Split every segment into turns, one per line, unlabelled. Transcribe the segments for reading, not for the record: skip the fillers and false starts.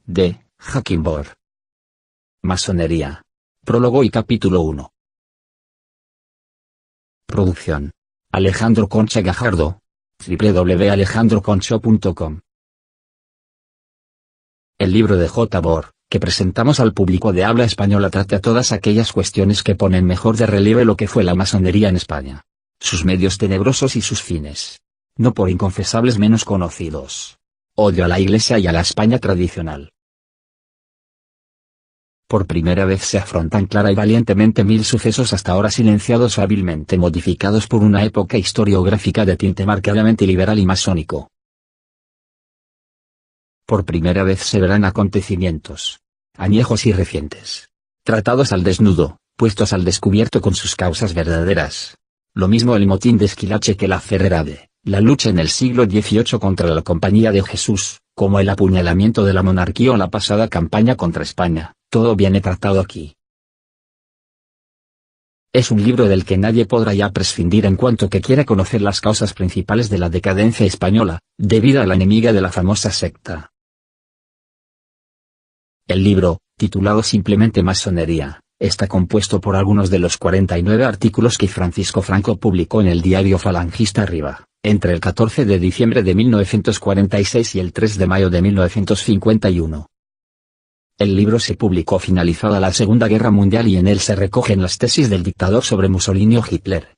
de Hackingbor. Masonería. Prólogo y capítulo 1. Producción: Alejandro Concha Gajardo, www.alejandroconcho.com. El libro de J. Bohr, que presentamos al público de habla española, trata todas aquellas cuestiones que ponen mejor de relieve lo que fue la masonería en España, sus medios tenebrosos y sus fines, no por inconfesables menos conocidos. Odio a la Iglesia y a la España tradicional. Por primera vez se afrontan clara y valientemente 1000 sucesos hasta ahora silenciados o hábilmente modificados por una época historiográfica de tinte marcadamente liberal y masónico. Por primera vez se verán acontecimientos, añejos y recientes, tratados al desnudo, puestos al descubierto con sus causas verdaderas. Lo mismo el motín de Esquilache que la Ferrerade, la lucha en el siglo XVIII contra la Compañía de Jesús, como el apuñalamiento de la monarquía o la pasada campaña contra España, todo viene tratado aquí. Es un libro del que nadie podrá ya prescindir en cuanto que quiera conocer las causas principales de la decadencia española, debida a la enemiga de la famosa secta. El libro, titulado simplemente Masonería, está compuesto por algunos de los 49 artículos que Francisco Franco publicó en el diario falangista Arriba, entre el 14 de diciembre de 1946 y el 3 de mayo de 1951. El libro se publicó finalizada la Segunda Guerra Mundial y en él se recogen las tesis del dictador sobre Mussolini o Hitler.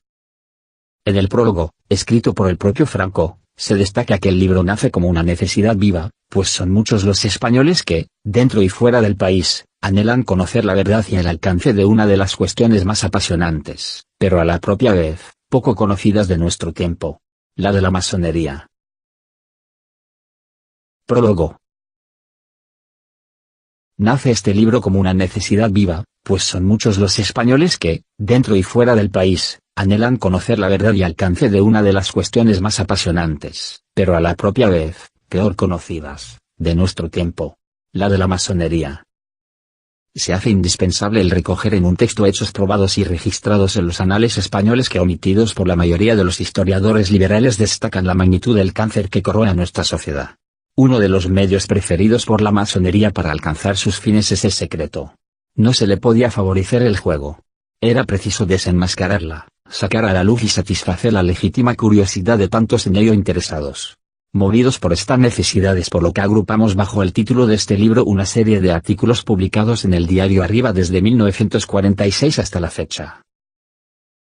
En el prólogo, escrito por el propio Franco, se destaca que el libro nace como una necesidad viva, pues son muchos los españoles que, dentro y fuera del país, anhelan conocer la verdad y el alcance de una de las cuestiones más apasionantes, pero a la propia vez, poco conocidas de nuestro tiempo: la de la masonería. Prólogo. Nace este libro como una necesidad viva, pues son muchos los españoles que, dentro y fuera del país, anhelan conocer la verdad y alcance de una de las cuestiones más apasionantes, pero a la propia vez, peor conocidas, de nuestro tiempo: la de la masonería. Se hace indispensable el recoger en un texto hechos probados y registrados en los anales españoles que, omitidos por la mayoría de los historiadores liberales, destacan la magnitud del cáncer que corroe a nuestra sociedad. Uno de los medios preferidos por la masonería para alcanzar sus fines es el secreto. No se le podía favorecer el juego. Era preciso desenmascararla, sacar a la luz y satisfacer la legítima curiosidad de tantos en ello interesados. Movidos por esta necesidad es por lo que agrupamos bajo el título de este libro una serie de artículos publicados en el diario Arriba desde 1946 hasta la fecha.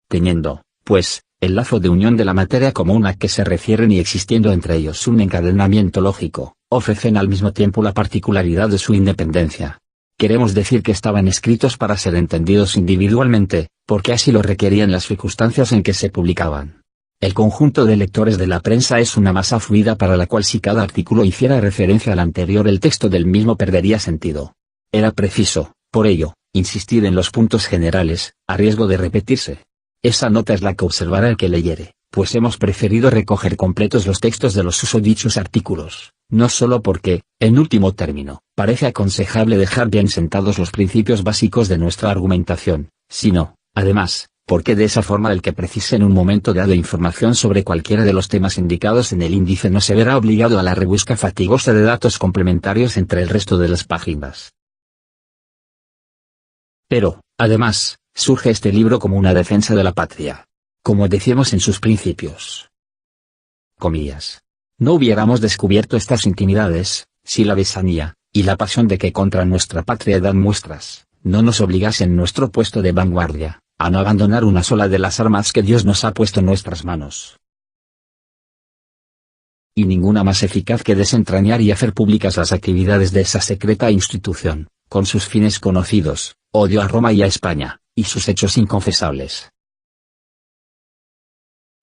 Teniendo, pues, el lazo de unión de la materia común a que se refieren y existiendo entre ellos un encadenamiento lógico, ofrecen al mismo tiempo la particularidad de su independencia. Queremos decir que estaban escritos para ser entendidos individualmente, porque así lo requerían las circunstancias en que se publicaban. El conjunto de lectores de la prensa es una masa fluida para la cual si cada artículo hiciera referencia al anterior el texto del mismo perdería sentido. Era preciso, por ello, insistir en los puntos generales, a riesgo de repetirse. Esa nota es la que observará el que leyere, pues hemos preferido recoger completos los textos de los susodichos artículos, no solo porque, en último término, parece aconsejable dejar bien sentados los principios básicos de nuestra argumentación, sino, además, porque de esa forma el que precise en un momento dado información sobre cualquiera de los temas indicados en el índice no se verá obligado a la rebusca fatigosa de datos complementarios entre el resto de las páginas. Pero, además, surge este libro como una defensa de la patria. Como decíamos en sus principios. Comillas. No hubiéramos descubierto estas intimidades, si la besanía, y la pasión de que contra nuestra patria dan muestras, no nos obligasen nuestro puesto de vanguardia, a no abandonar una sola de las armas que Dios nos ha puesto en nuestras manos. Y ninguna más eficaz que desentrañar y hacer públicas las actividades de esa secreta institución, con sus fines conocidos, odio a Roma y a España, y sus hechos inconfesables.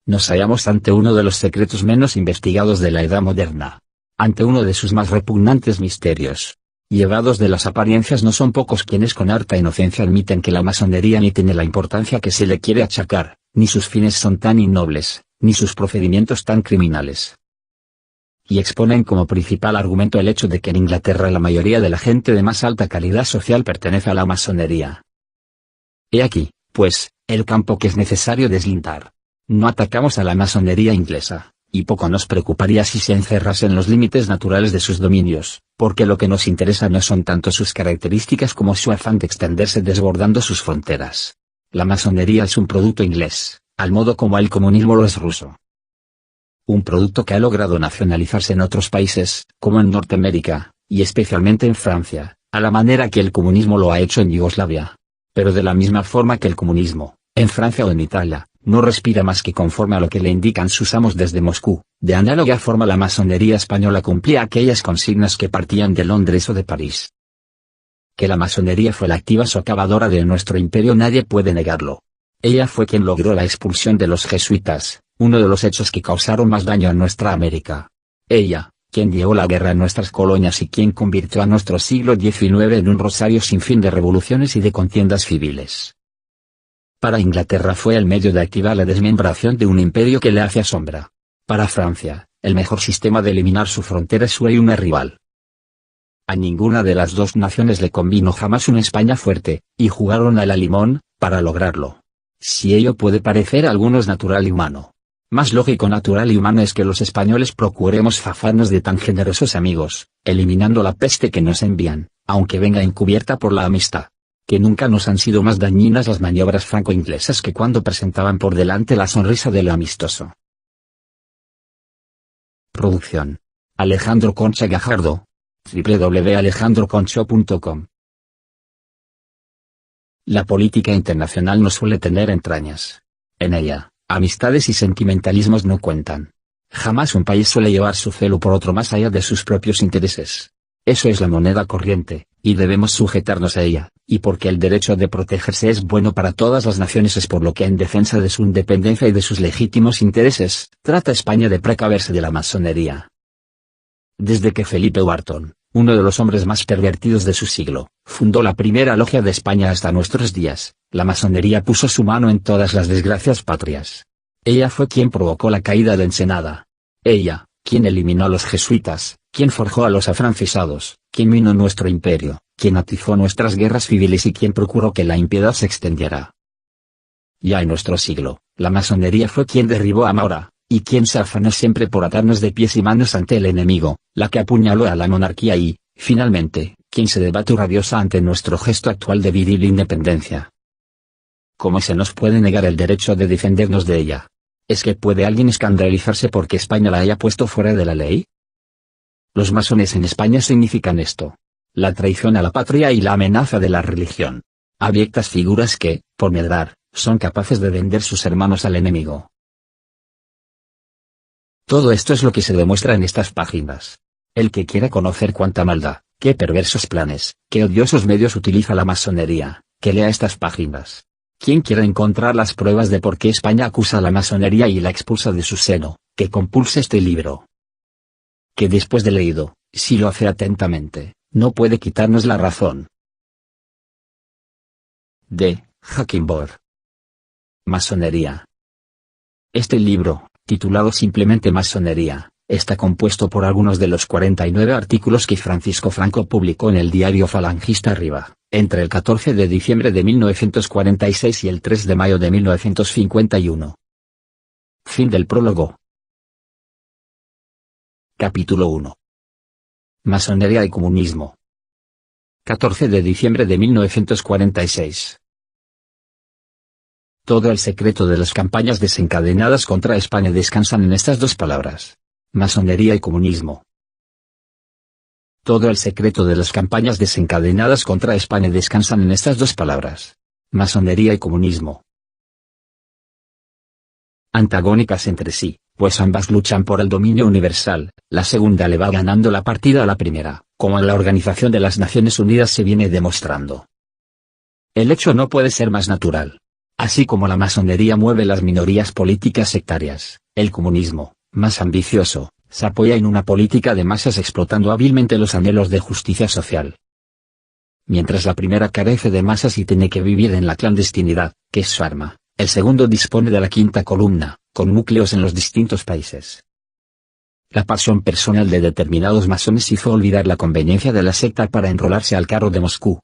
Nos hallamos ante uno de los secretos menos investigados de la edad moderna. Ante uno de sus más repugnantes misterios. Llevados de las apariencias, no son pocos quienes con harta inocencia admiten que la masonería ni tiene la importancia que se le quiere achacar, ni sus fines son tan innobles, ni sus procedimientos tan criminales. Y exponen como principal argumento el hecho de que en Inglaterra la mayoría de la gente de más alta calidad social pertenece a la masonería. He aquí, pues, el campo que es necesario deslindar. No atacamos a la masonería inglesa, y poco nos preocuparía si se encerrase en los límites naturales de sus dominios, porque lo que nos interesa no son tanto sus características como su afán de extenderse desbordando sus fronteras. La masonería es un producto inglés, al modo como el comunismo lo es ruso. Un producto que ha logrado nacionalizarse en otros países, como en Norteamérica, y especialmente en Francia, a la manera que el comunismo lo ha hecho en Yugoslavia. Pero de la misma forma que el comunismo, en Francia o en Italia, no respira más que conforme a lo que le indican sus amos desde Moscú. De análoga forma la masonería española cumplía aquellas consignas que partían de Londres o de París. Que la masonería fue la activa socavadora de nuestro imperio nadie puede negarlo. Ella fue quien logró la expulsión de los jesuitas, uno de los hechos que causaron más daño en nuestra América. Ella, quien llevó la guerra en nuestras colonias y quien convirtió a nuestro siglo XIX en un rosario sin fin de revoluciones y de contiendas civiles. Para Inglaterra fue el medio de activar la desmembración de un imperio que le hacía sombra. Para Francia, el mejor sistema de eliminar su frontera su y una rival. A ninguna de las dos naciones le convino jamás una España fuerte, y jugaron a la limón, para lograrlo. Si ello puede parecer a algunos natural y humano, más lógico natural y humano es que los españoles procuremos zafarnos de tan generosos amigos, eliminando la peste que nos envían, aunque venga encubierta por la amistad. Que nunca nos han sido más dañinas las maniobras franco-inglesas que cuando presentaban por delante la sonrisa de lo amistoso. Producción: Alejandro Concha Gajardo, www.alejandroconcho.com. La política internacional no suele tener entrañas. En ella, amistades y sentimentalismos no cuentan. Jamás un país suele llevar su celo por otro más allá de sus propios intereses. Eso es la moneda corriente, y debemos sujetarnos a ella, y porque el derecho de protegerse es bueno para todas las naciones es por lo que en defensa de su independencia y de sus legítimos intereses, trata España de precaverse de la masonería. Desde que Felipe Wharton, uno de los hombres más pervertidos de su siglo, fundó la primera logia de España hasta nuestros días, la masonería puso su mano en todas las desgracias patrias. Ella fue quien provocó la caída de Ensenada. Ella, quien eliminó a los jesuitas, quien forjó a los afrancesados, quien minó nuestro imperio, quien atizó nuestras guerras civiles y quien procuró que la impiedad se extendiera. Ya en nuestro siglo, la masonería fue quien derribó a Maura, y quien se afanó siempre por atarnos de pies y manos ante el enemigo, la que apuñaló a la monarquía y, finalmente, quien se debate rabiosa ante nuestro gesto actual de viril independencia. ¿Cómo se nos puede negar el derecho de defendernos de ella? ¿Es que puede alguien escandalizarse porque España la haya puesto fuera de la ley? Los masones en España significan esto: la traición a la patria y la amenaza de la religión. Abyectas figuras que, por medrar, son capaces de vender sus hermanos al enemigo. Todo esto es lo que se demuestra en estas páginas. El que quiera conocer cuánta maldad, qué perversos planes, qué odiosos medios utiliza la masonería, que lea estas páginas. Quien quiera encontrar las pruebas de por qué España acusa a la masonería y la expulsa de su seno, que compulse este libro. Que después de leído, si lo hace atentamente, no puede quitarnos la razón. De Hackenborg. Masonería. Este libro, titulado simplemente Masonería, está compuesto por algunos de los 49 artículos que Francisco Franco publicó en el diario falangista Arriba, entre el 14 de diciembre de 1946 y el 3 de mayo de 1951. Fin del prólogo. Capítulo 1. Masonería y comunismo. 14 de diciembre de 1946. Todo el secreto de las campañas desencadenadas contra España descansan en estas dos palabras: masonería y comunismo. Todo el secreto de las campañas desencadenadas contra España descansan en estas dos palabras: masonería y comunismo. Antagónicas entre sí, pues ambas luchan por el dominio universal, la segunda le va ganando la partida a la primera, como en la Organización de las Naciones Unidas se viene demostrando. El hecho no puede ser más natural. Así como la masonería mueve las minorías políticas sectarias, el comunismo, más ambicioso, se apoya en una política de masas explotando hábilmente los anhelos de justicia social. Mientras la primera carece de masas y tiene que vivir en la clandestinidad, que es su arma, el segundo dispone de la quinta columna, con núcleos en los distintos países. La pasión personal de determinados masones hizo olvidar la conveniencia de la secta para enrolarse al carro de Moscú.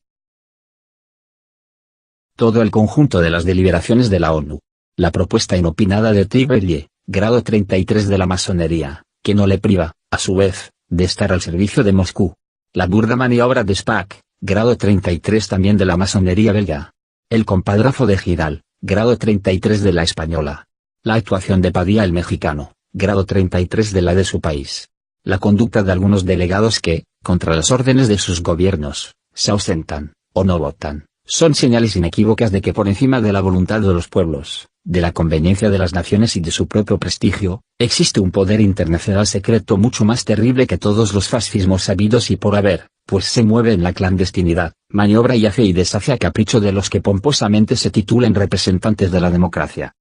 Todo el conjunto de las deliberaciones de la ONU, la propuesta inopinada de Tigre, grado 33 de la masonería, que no le priva, a su vez, de estar al servicio de Moscú. La burda maniobra de Spaak, grado 33 también de la masonería belga. El compadrazo de Giral, grado 33 de la española. La actuación de Padilla el mexicano, grado 33 de la de su país. La conducta de algunos delegados que, contra las órdenes de sus gobiernos, se ausentan, o no votan, son señales inequívocas de que por encima de la voluntad de los pueblos, de la conveniencia de las naciones y de su propio prestigio, existe un poder internacional secreto mucho más terrible que todos los fascismos sabidos y por haber, pues se mueve en la clandestinidad, maniobra y hace y deshace a capricho de los que pomposamente se titulan representantes de la democracia.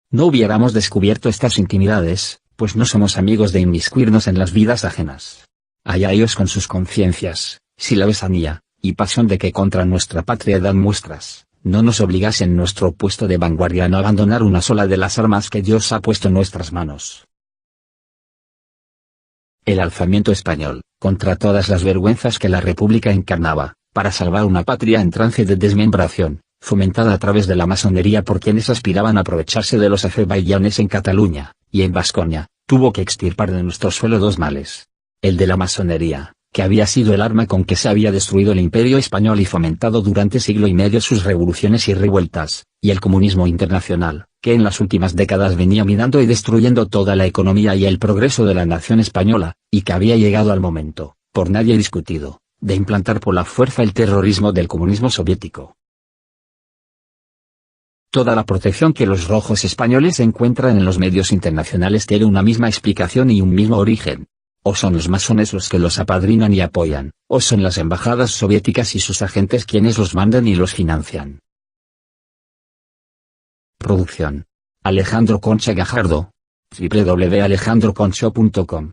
No hubiéramos descubierto estas intimidades, pues no somos amigos de inmiscuirnos en las vidas ajenas. Allá ellos con sus conciencias, si la besanía y pasión de que contra nuestra patria dan muestras, no nos obligasen nuestro puesto de vanguardia a no abandonar una sola de las armas que Dios ha puesto en nuestras manos. El alzamiento español, contra todas las vergüenzas que la República encarnaba, para salvar una patria en trance de desmembración, fomentada a través de la masonería por quienes aspiraban a aprovecharse de los azerbaiyanes en Cataluña, y en Vasconia, tuvo que extirpar de nuestro suelo dos males. El de la masonería, que había sido el arma con que se había destruido el imperio español y fomentado durante siglo y medio sus revoluciones y revueltas, y el comunismo internacional, que en las últimas décadas venía minando y destruyendo toda la economía y el progreso de la nación española, y que había llegado al momento, por nadie discutido, de implantar por la fuerza el terrorismo del comunismo soviético. Toda la protección que los rojos españoles encuentran en los medios internacionales tiene una misma explicación y un mismo origen. O son los masones los que los apadrinan y apoyan, o son las embajadas soviéticas y sus agentes quienes los mandan y los financian. Producción: Alejandro Concha Gajardo, www.alejandroconcho.com.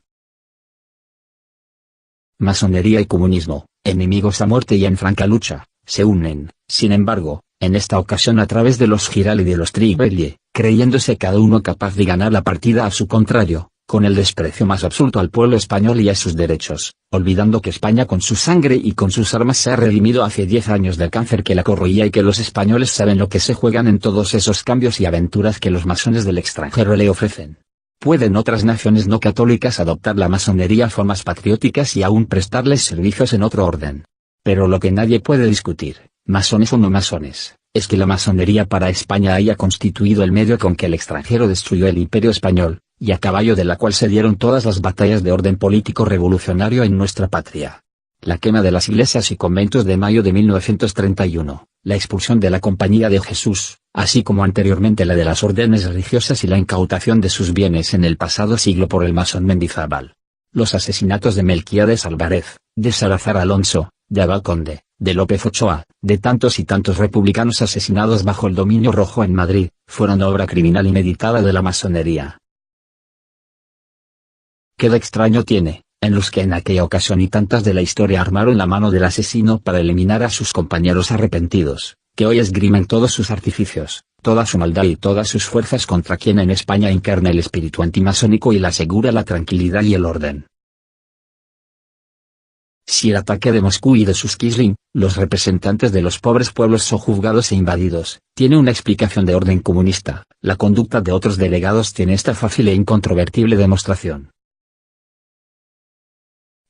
Masonería y comunismo, enemigos a muerte y en franca lucha, se unen, sin embargo, en esta ocasión a través de los Giral y de los Tribelli, creyéndose cada uno capaz de ganar la partida a su contrario, con el desprecio más absoluto al pueblo español y a sus derechos, olvidando que España con su sangre y con sus armas se ha redimido hace 10 años del cáncer que la corroía y que los españoles saben lo que se juegan en todos esos cambios y aventuras que los masones del extranjero le ofrecen. ¿Pueden otras naciones no católicas adoptar la masonería a formas patrióticas y aún prestarles servicios en otro orden? Pero lo que nadie puede discutir, masones o no masones, es que la masonería para España haya constituido el medio con que el extranjero destruyó el imperio español, y a caballo de la cual se dieron todas las batallas de orden político revolucionario en nuestra patria. La quema de las iglesias y conventos de mayo de 1931, la expulsión de la Compañía de Jesús, así como anteriormente la de las órdenes religiosas y la incautación de sus bienes en el pasado siglo por el masón Mendizábal. Los asesinatos de Melquiades Álvarez, de Salazar Alonso, de Abad Conde, de López Ochoa, de tantos y tantos republicanos asesinados bajo el dominio rojo en Madrid, fueron obra criminal y meditada de la masonería. Qué de extraño tiene, en los que en aquella ocasión y tantas de la historia armaron la mano del asesino para eliminar a sus compañeros arrepentidos, que hoy esgrimen todos sus artificios, toda su maldad y todas sus fuerzas contra quien en España encarna el espíritu antimasónico y le asegura la tranquilidad y el orden. Si el ataque de Moscú y de sus Kisling, los representantes de los pobres pueblos sojuzgados e invadidos, tiene una explicación de orden comunista, la conducta de otros delegados tiene esta fácil e incontrovertible demostración.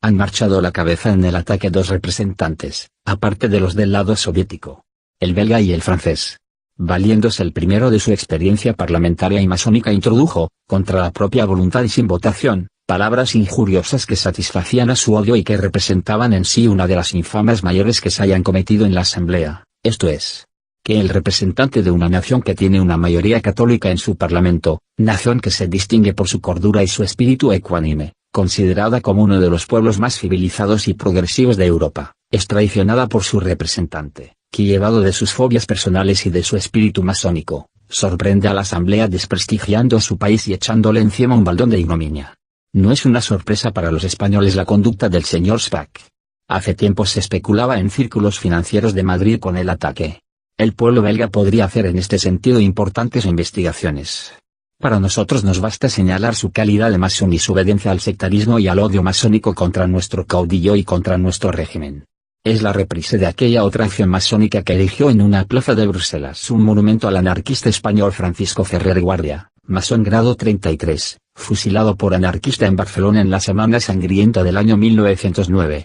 Han marchado a la cabeza en el ataque dos representantes, aparte de los del lado soviético, el belga y el francés. Valiéndose el primero de su experiencia parlamentaria y masónica introdujo, contra la propia voluntad y sin votación, palabras injuriosas que satisfacían a su odio y que representaban en sí una de las infames mayores que se hayan cometido en la Asamblea, esto es, que el representante de una nación que tiene una mayoría católica en su parlamento, nación que se distingue por su cordura y su espíritu ecuánime, considerada como uno de los pueblos más civilizados y progresivos de Europa, es traicionada por su representante, que llevado de sus fobias personales y de su espíritu masónico, sorprende a la Asamblea desprestigiando a su país y echándole encima un baldón de ignominia. No es una sorpresa para los españoles la conducta del señor Spaak. Hace tiempo se especulaba en círculos financieros de Madrid con el ataque. El pueblo belga podría hacer en este sentido importantes investigaciones. Para nosotros nos basta señalar su calidad de masón y su obediencia al sectarismo y al odio masónico contra nuestro caudillo y contra nuestro régimen. Es la reprise de aquella otra acción masónica que erigió en una plaza de Bruselas un monumento al anarquista español Francisco Ferrer Guardia, masón grado 33, fusilado por anarquista en Barcelona en la Semana Sangrienta del año 1909.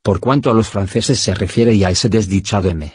Por cuanto a los franceses se refiere y a ese desdichado M.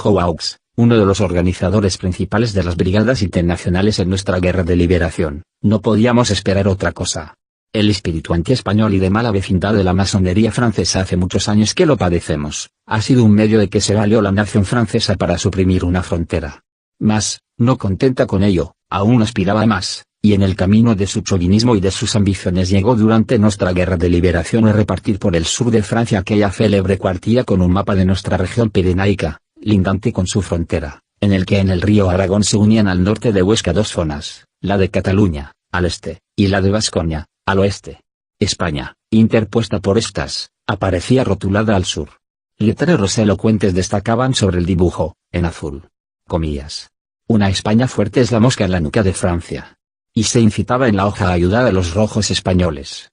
Howaux, uno de los organizadores principales de las brigadas internacionales en nuestra guerra de liberación, no podíamos esperar otra cosa. El espíritu anti-español y de mala vecindad de la masonería francesa hace muchos años que lo padecemos, ha sido un medio de que se valió la nación francesa para suprimir una frontera. Mas, no contenta con ello, aún aspiraba a más, y en el camino de su chauvinismo y de sus ambiciones llegó durante nuestra guerra de liberación a repartir por el sur de Francia aquella célebre cuartilla con un mapa de nuestra región pirenaica, lindante con su frontera, en el que en el río Aragón se unían al norte de Huesca dos zonas, la de Cataluña, al este, y la de Vasconia, al oeste. España, interpuesta por estas, aparecía rotulada al sur. Letreros elocuentes destacaban sobre el dibujo, en azul. Comillas. Una España fuerte es la mosca en la nuca de Francia. Y se incitaba en la hoja a ayudar a los rojos españoles.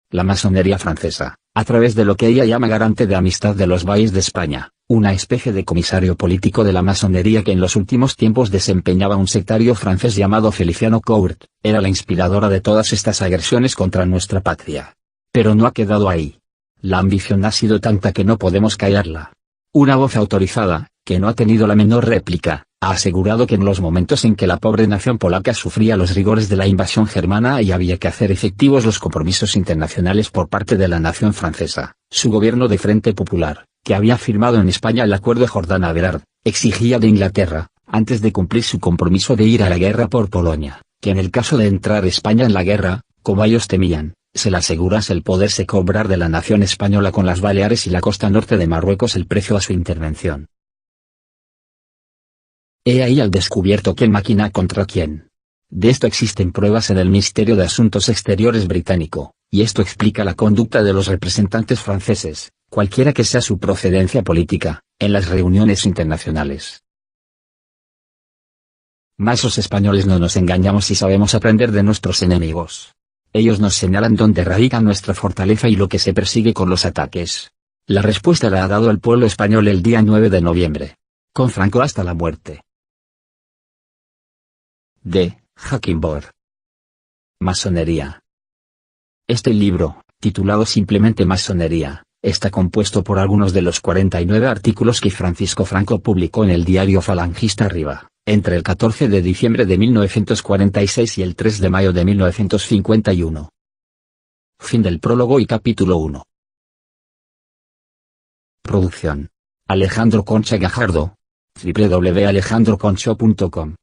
La masonería francesa, a través de lo que ella llama garante de amistad de los valles de España, una especie de comisario político de la masonería que en los últimos tiempos desempeñaba un sectario francés llamado Feliciano Court, era la inspiradora de todas estas agresiones contra nuestra patria. Pero no ha quedado ahí. La ambición ha sido tanta que no podemos callarla. Una voz autorizada, que no ha tenido la menor réplica, ha asegurado que en los momentos en que la pobre nación polaca sufría los rigores de la invasión germana y había que hacer efectivos los compromisos internacionales por parte de la nación francesa, su gobierno de Frente Popular, que había firmado en España el acuerdo Jordana-Berard, exigía de Inglaterra, antes de cumplir su compromiso de ir a la guerra por Polonia, que en el caso de entrar España en la guerra, como ellos temían, se le asegurase el poderse cobrar de la nación española con las Baleares y la costa norte de Marruecos el precio a su intervención. He ahí al descubierto quién maquina contra quién. De esto existen pruebas en el Ministerio de Asuntos Exteriores británico, y esto explica la conducta de los representantes franceses, cualquiera que sea su procedencia política, en las reuniones internacionales. Mas los españoles no nos engañamos y sabemos aprender de nuestros enemigos. Ellos nos señalan dónde radica nuestra fortaleza y lo que se persigue con los ataques. La respuesta la ha dado el pueblo español el día 9 de noviembre. Con Franco hasta la muerte. De Hackenborg. Masonería. Este libro, titulado simplemente Masonería, está compuesto por algunos de los 49 artículos que Francisco Franco publicó en el diario falangista Arriba, entre el 14 de diciembre de 1946 y el 3 de mayo de 1951. Fin del prólogo y capítulo 1. Producción. Alejandro Concha Gajardo. www.alejandroconcho.com